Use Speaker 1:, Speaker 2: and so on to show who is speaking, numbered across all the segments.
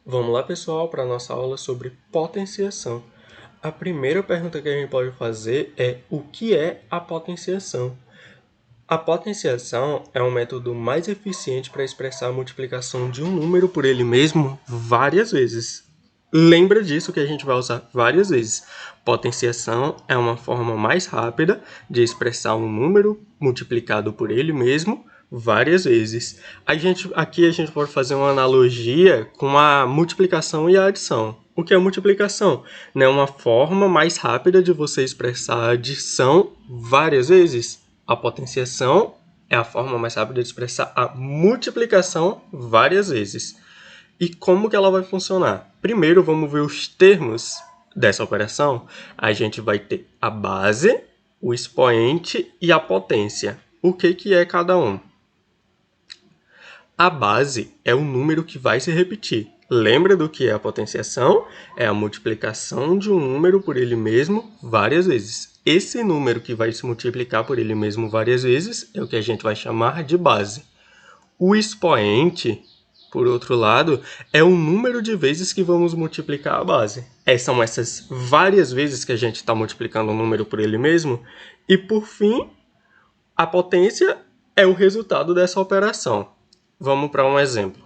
Speaker 1: Vamos lá, pessoal, para a nossa aula sobre potenciação. A primeira pergunta que a gente pode fazer é: o que é a potenciação? A potenciação é um método mais eficiente para expressar a multiplicação de um número por ele mesmo várias vezes. Lembra disso que a gente vai usar várias vezes. Potenciação é uma forma mais rápida de expressar um número multiplicado por ele mesmo várias vezes. Aqui a gente pode fazer uma analogia com a multiplicação e a adição. O que é multiplicação? É uma forma mais rápida de você expressar a adição várias vezes. A potenciação é a forma mais rápida de expressar a multiplicação várias vezes. E como que ela vai funcionar? Primeiro, vamos ver os termos dessa operação. A gente vai ter a base, o expoente e a potência. O que é cada um? A base é o número que vai se repetir. Lembra do que é a potenciação? É a multiplicação de um número por ele mesmo várias vezes. Esse número que vai se multiplicar por ele mesmo várias vezes é o que a gente vai chamar de base. O expoente, por outro lado, é o número de vezes que vamos multiplicar a base. São essas várias vezes que a gente está multiplicando um número por ele mesmo. E, por fim, a potência é o resultado dessa operação. Vamos para um exemplo.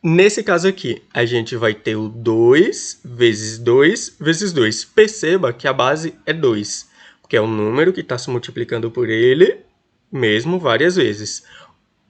Speaker 1: Nesse caso aqui, a gente vai ter o 2 vezes 2 vezes 2. Perceba que a base é 2, porque é um número que está se multiplicando por ele mesmo várias vezes.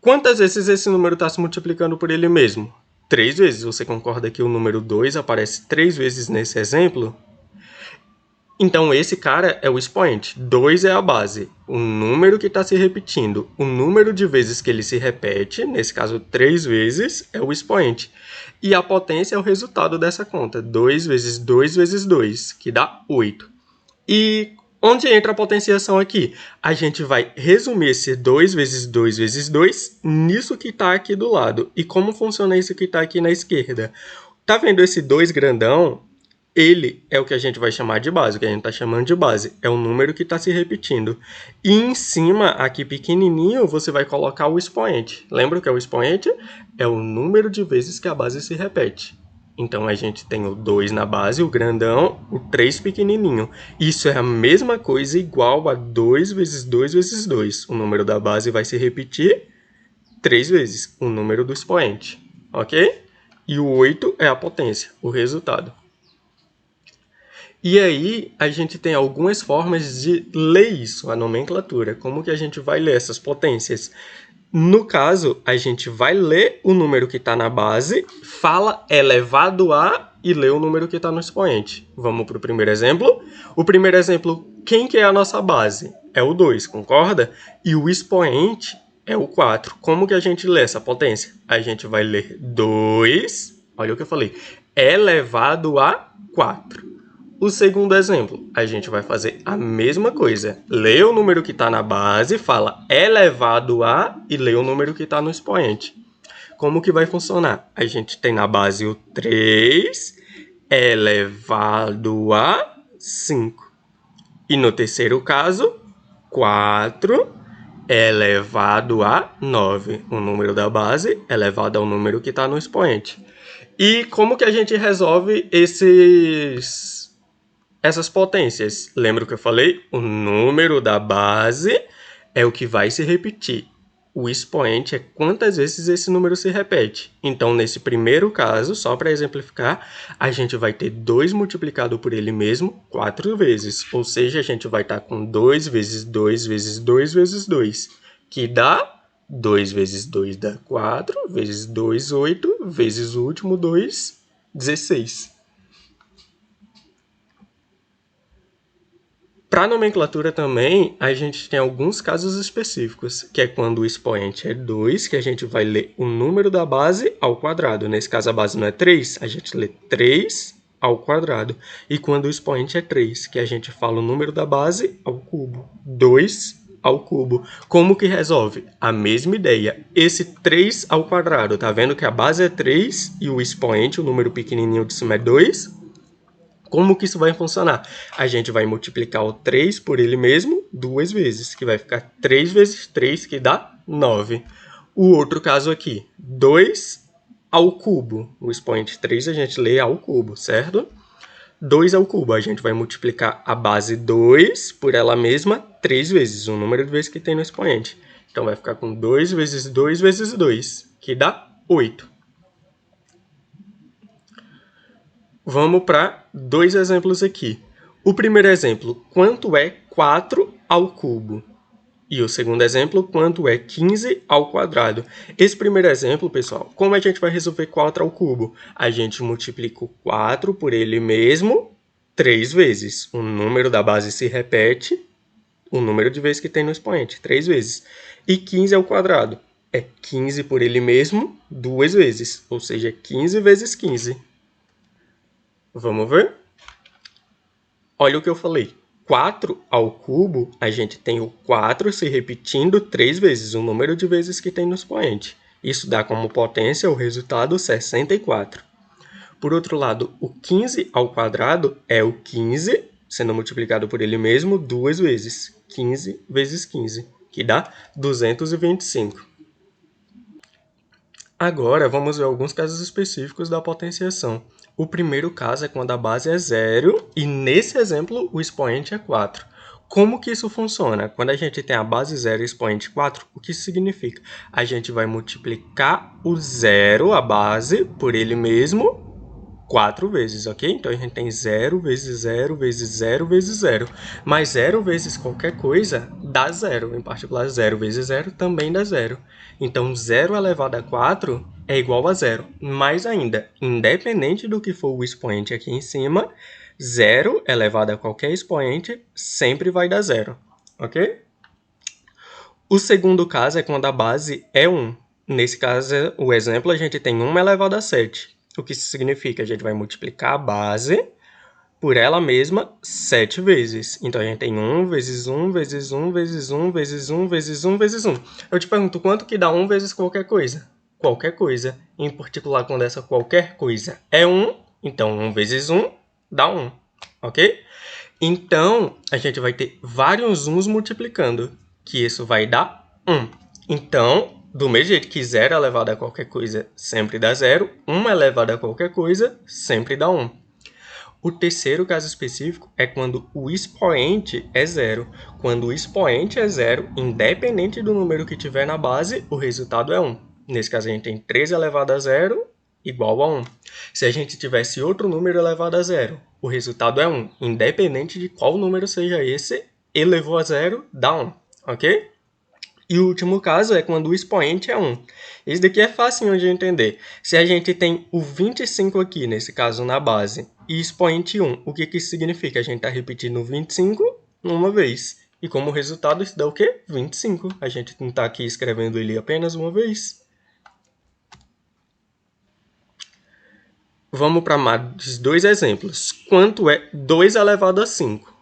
Speaker 1: Quantas vezes esse número está se multiplicando por ele mesmo? 3 vezes. Você concorda que o número 2 aparece 3 vezes nesse exemplo? Então, esse cara é o expoente. 2 é a base. O número que está se repetindo. O número de vezes que ele se repete, nesse caso 3 vezes, é o expoente. E a potência é o resultado dessa conta. 2 vezes 2 vezes 2, que dá 8. E onde entra a potenciação aqui? A gente vai resumir esse 2 vezes 2 vezes 2 nisso que está aqui do lado. E como funciona isso que está aqui na esquerda? Tá vendo esse 2 grandão? Ele é o que a gente vai chamar de base, o que a gente está chamando de base. É o número que está se repetindo. E em cima, aqui pequenininho, você vai colocar o expoente. Lembra o que é o expoente? É o número de vezes que a base se repete. Então, a gente tem o 2 na base, o grandão, o 3 pequenininho. Isso é a mesma coisa igual a 2 vezes 2 vezes 2. O número da base vai se repetir 3 vezes o número do expoente. Ok? E o 8 é a potência, o resultado. E aí, a gente tem algumas formas de ler isso, a nomenclatura. Como que a gente vai ler essas potências? No caso, a gente vai ler o número que está na base, fala elevado a e lê o número que está no expoente. Vamos para o primeiro exemplo. O primeiro exemplo, quem que é a nossa base? É o 2, concorda? E o expoente é o 4. Como que a gente lê essa potência? A gente vai ler 2, olha o que eu falei, elevado a 4. O segundo exemplo, a gente vai fazer a mesma coisa. Lê o número que está na base, fala elevado a e lê o número que está no expoente. Como que vai funcionar? A gente tem na base o 3 elevado a 5. E no terceiro caso, 4 elevado a 9. O número da base elevado ao número que está no expoente. E como que a gente resolve essas potências? Lembra o que eu falei? O número da base é o que vai se repetir. O expoente é quantas vezes esse número se repete. Então, nesse primeiro caso, só para exemplificar, a gente vai ter 2 multiplicado por ele mesmo 4 vezes. Ou seja, a gente vai estar com 2 vezes 2 vezes 2 vezes 2, que dá 2 vezes 2 dá 4, vezes 2, 8, vezes o último 2, 16. Para a nomenclatura também, a gente tem alguns casos específicos, que é quando o expoente é 2, que a gente vai ler o número da base ao quadrado. Nesse caso, a base não é 3, a gente lê 3 ao quadrado. E quando o expoente é 3, que a gente fala o número da base ao cubo. 2 ao cubo. Como que resolve? A mesma ideia. Esse 3 ao quadrado, tá vendo que a base é 3 e o expoente, o número pequenininho de cima é 2? Como que isso vai funcionar? A gente vai multiplicar o 3 por ele mesmo 2 vezes, que vai ficar 3 vezes 3, que dá 9. O outro caso aqui, 2 ao cubo. O expoente 3 a gente lê ao cubo, certo? 2 ao cubo, a gente vai multiplicar a base 2 por ela mesma 3 vezes, o número de vezes que tem no expoente. Então, vai ficar com 2 vezes 2 vezes 2, que dá 8. Vamos para dois exemplos aqui. O primeiro exemplo, quanto é 4 ao cubo? E o segundo exemplo, quanto é 15 ao quadrado? Esse primeiro exemplo, pessoal, como a gente vai resolver 4 ao cubo? A gente multiplica o 4 por ele mesmo 3 vezes. O número da base se repete, o número de vezes que tem no expoente, 3 vezes. E 15 ao quadrado é 15 por ele mesmo 2 vezes, ou seja, 15 vezes 15. Vamos ver? Olha o que eu falei. 4 ao cubo, a gente tem o 4 se repetindo 3 vezes, o número de vezes que tem no expoente. Isso dá como potência o resultado 64. Por outro lado, o 15 ao quadrado é o 15 sendo multiplicado por ele mesmo 2 vezes. 15 vezes 15, que dá 225. Agora, vamos ver alguns casos específicos da potenciação. O primeiro caso é quando a base é 0 e, nesse exemplo, o expoente é 4. Como que isso funciona? Quando a gente tem a base 0 e o expoente 4, o que isso significa? A gente vai multiplicar o 0, a base, por ele mesmo, 4 vezes, ok? Então, a gente tem 0 vezes 0 vezes 0 vezes 0. Mas 0 vezes qualquer coisa dá 0. Em particular, 0 vezes 0 também dá 0. Então, 0 elevado a 4 é igual a 0. Mais ainda, independente do que for o expoente aqui em cima, 0 elevado a qualquer expoente sempre vai dar 0, ok? O segundo caso é quando a base é 1. Nesse caso, o exemplo, a gente tem 1 elevado a 7. O que isso significa? A gente vai multiplicar a base por ela mesma 7 vezes. Então, a gente tem 1 vezes 1 vezes 1 vezes 1 vezes 1 vezes 1 vezes 1. Eu te pergunto, quanto que dá 1 vezes qualquer coisa? Qualquer coisa. Em particular, quando essa qualquer coisa é 1, então 1 vezes 1 dá 1, ok? Então, a gente vai ter vários 1's multiplicando, que isso vai dar 1. Então, do mesmo jeito que 0 elevado a qualquer coisa sempre dá 0, 1 elevado a qualquer coisa sempre dá 1. O terceiro caso específico é quando o expoente é 0. Quando o expoente é 0, independente do número que tiver na base, o resultado é 1. Nesse caso, a gente tem 3 elevado a 0 igual a 1. Se a gente tivesse outro número elevado a 0, o resultado é 1. Independente de qual número seja esse, elevou a 0 dá 1, ok? E o último caso é quando o expoente é 1. Esse daqui é fácil de entender. Se a gente tem o 25 aqui, nesse caso na base, e expoente 1, o que isso significa? A gente está repetindo o 25 uma vez. E como resultado, isso dá o quê? 25. A gente não está aqui escrevendo ele apenas uma vez. Vamos para mais dois exemplos. Quanto é 2 elevado a 5?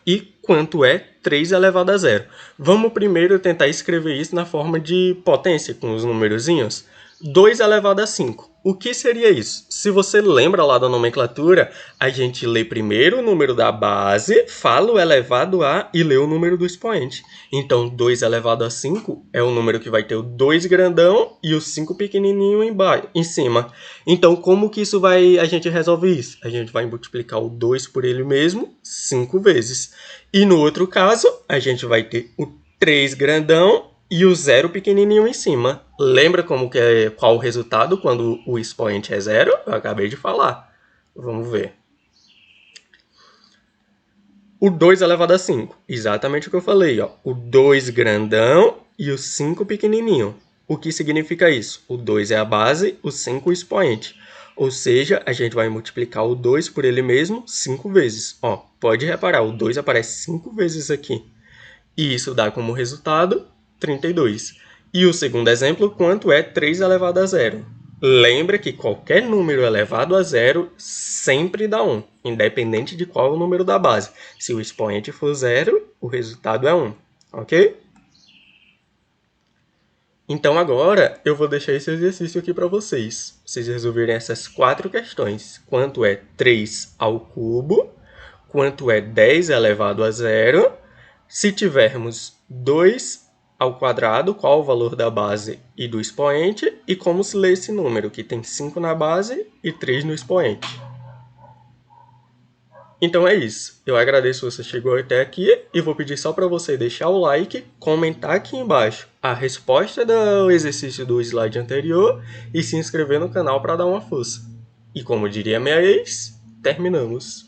Speaker 1: E quanto é 3 elevado a 0? Vamos primeiro tentar escrever isso na forma de potência, com os numerozinhos. 2 elevado a 5. O que seria isso? Se você lembra lá da nomenclatura, a gente lê primeiro o número da base, fala o elevado a e lê o número do expoente. Então, 2 elevado a 5 é o número que vai ter o 2 grandão e o 5 pequenininho em cima. Então, como que a gente resolve isso? A gente vai multiplicar o 2 por ele mesmo 5 vezes. E no outro caso, a gente vai ter o 3 grandão e o 0 pequenininho em cima. Lembra qual o resultado quando o expoente é 0? Eu acabei de falar. Vamos ver. O 2 elevado a 5. Exatamente o que eu falei. Ó. O 2 grandão e o 5 pequenininho. O que significa isso? O 2 é a base, o 5 o expoente. Ou seja, a gente vai multiplicar o 2 por ele mesmo 5 vezes. Ó, pode reparar, o 2 aparece 5 vezes aqui. E isso dá como resultado 32. E o segundo exemplo, quanto é 3 elevado a 0? Lembra que qualquer número elevado a 0 sempre dá 1, independente de qual é o número da base. Se o expoente for 0, o resultado é 1, ok? Então agora eu vou deixar esse exercício aqui para vocês. Vocês resolverem essas 4 questões. Quanto é 3 ao cubo? Quanto é 10 elevado a 0? Se tivermos 2 ao quadrado qual o valor da base e do expoente e como se lê esse número, que tem 5 na base e 3 no expoente. Então é isso. Eu agradeço se você chegou até aqui e vou pedir só para você deixar o like, comentar aqui embaixo a resposta do exercício do slide anterior e se inscrever no canal para dar uma força. E como diria minha ex, terminamos.